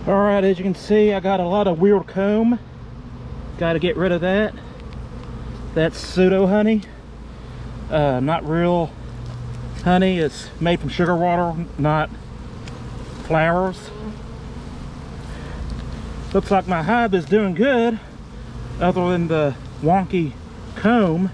All right, as you can see, I got a lot of weird comb. Got to get rid of that. That's pseudo honey, not real honey. It's made from sugar water, not flowers. Looks like my hive is doing good, other than the wonky comb.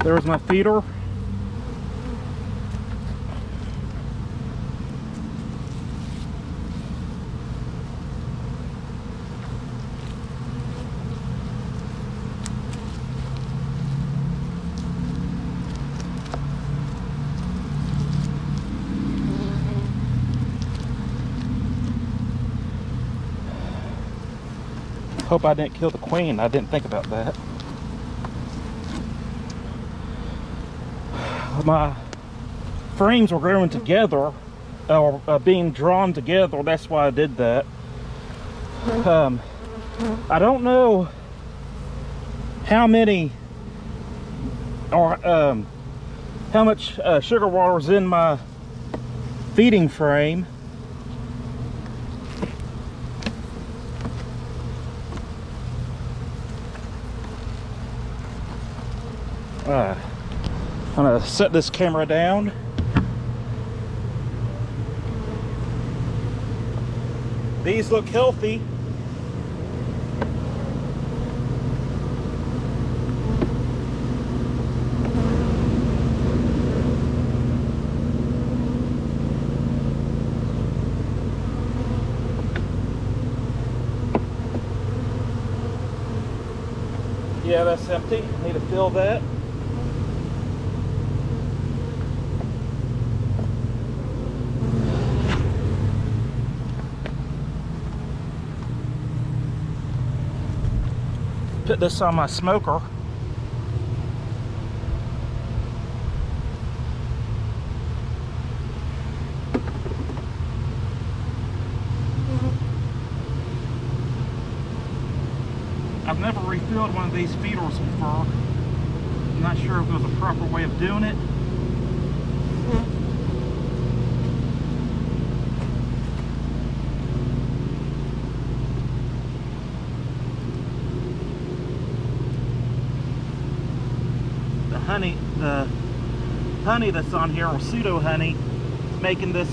There's my feeder. Hope I didn't kill the queen. I didn't think about that. My frames were growing together, or being drawn together. That's why I did that. I don't know how many or how much sugar water is in my feeding frame. I'm gonna set this camera down. These look healthy. Yeah, that's empty. Need to fill that. Put this on my smoker. I've never refilled one of these feeders before. I'm not sure if there's a proper way of doing it. The honey that's on here, or pseudo honey, is making this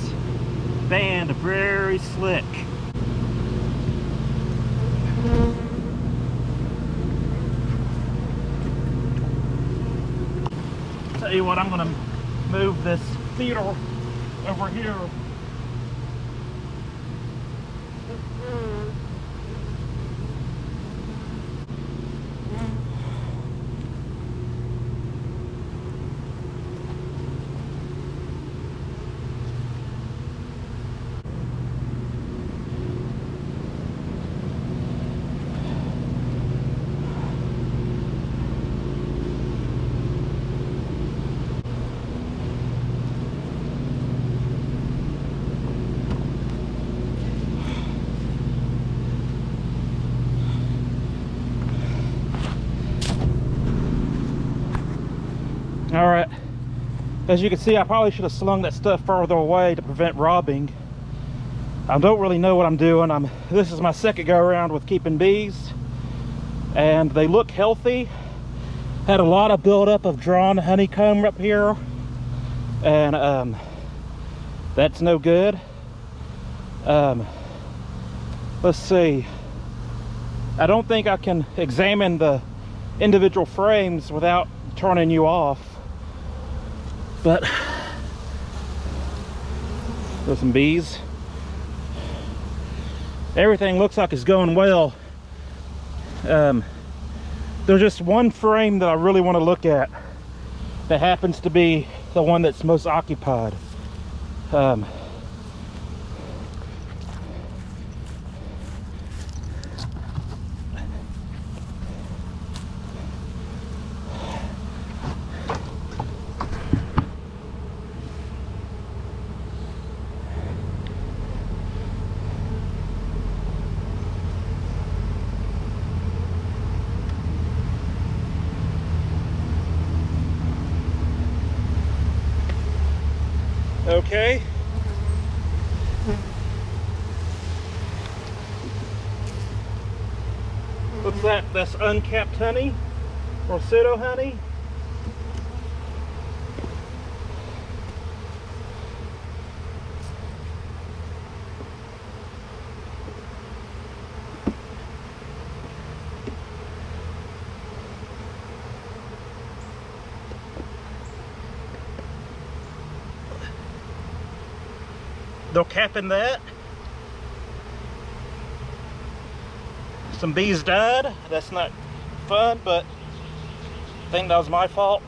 band very slick. Tell you what, I'm gonna move this feeder over here. All right, as you can see, I probably should have slung that stuff further away to prevent robbing. I don't really know what I'm doing. This is my second go around with keeping bees, and they look healthy. Had a lot of buildup of drawn honeycomb up here, and that's no good. Let's see. I don't think I can examine the individual frames without turning you off. But there's some bees. Everything looks like it's going well. There's just one frame that I really want to look at that happens to be the one that's most occupied. Okay. What's that? That's uncapped honey or pseudo honey. They're capping that. Some bees died. That's not fun, but I think that was my fault.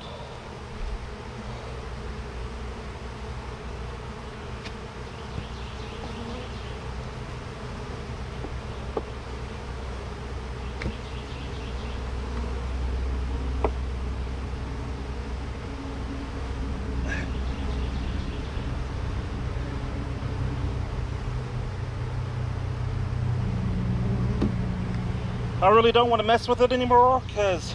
I really don't want to mess with it anymore because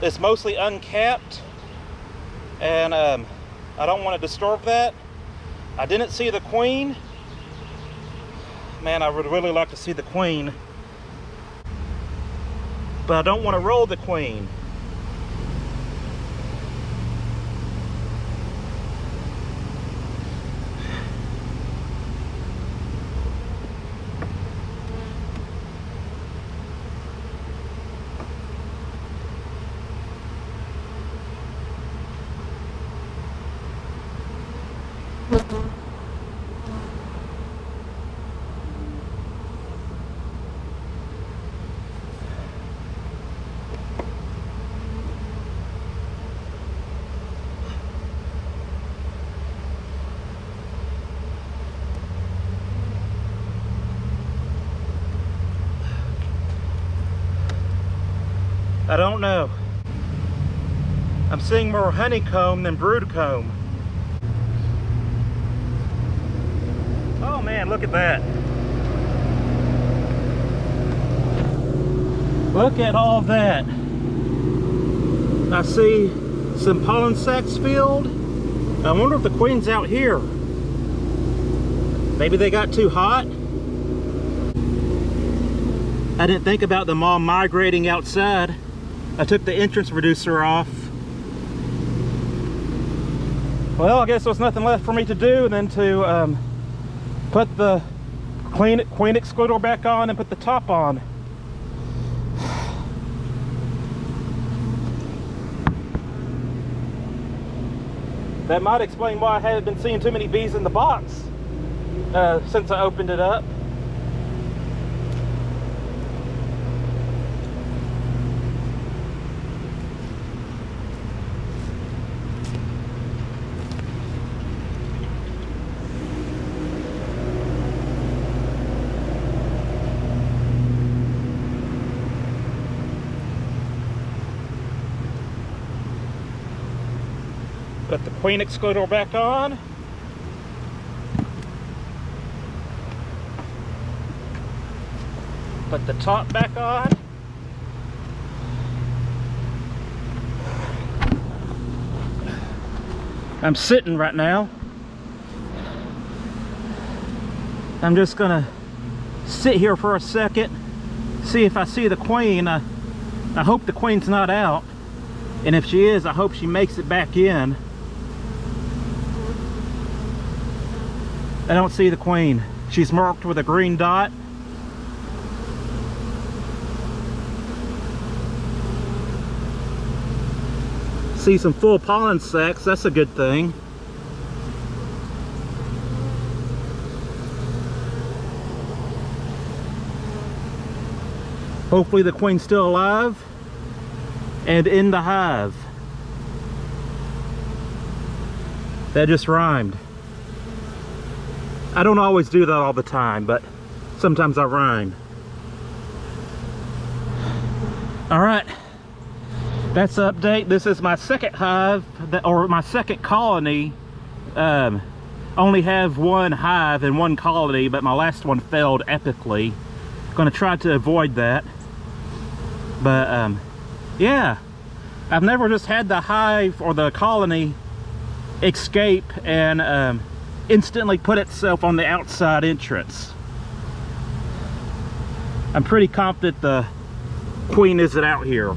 it's mostly uncapped, and I don't want to disturb that. I didn't see the queen. Man, I would really like to see the queen, but I don't want to roll the queen. I don't know. I'm seeing more honeycomb than broodcomb. Oh man, look at that. Look at all that. I see some pollen sacs filled. I wonder if the queen's out here. Maybe they got too hot. I didn't think about them all migrating outside. I took the entrance reducer off. Well, I guess there's nothing left for me to do than to put the queen excluder back on and put the top on. That might explain why I haven't been seeing too many bees in the box since I opened it up. Put the queen excluder back on. Put the top back on. I'm sitting right now. I'm just gonna sit here for a second, see if I see the queen. I hope the queen's not out, and if she is, I hope she makes it back in. I don't see the queen. She's marked with a green dot. See some full pollen sacs, that's a good thing. Hopefully the queen's still alive and in the hive. That just rhymed. I don't always do that all the time, but sometimes I rhyme. All right, that's the update. This is my second hive, or my second colony. Only have one hive and one colony, but my last one failed epically. Gonna try to avoid that. But yeah, I've never just had the hive or the colony escape and instantly put itself on the outside entrance. I'm pretty confident the queen isn't out here.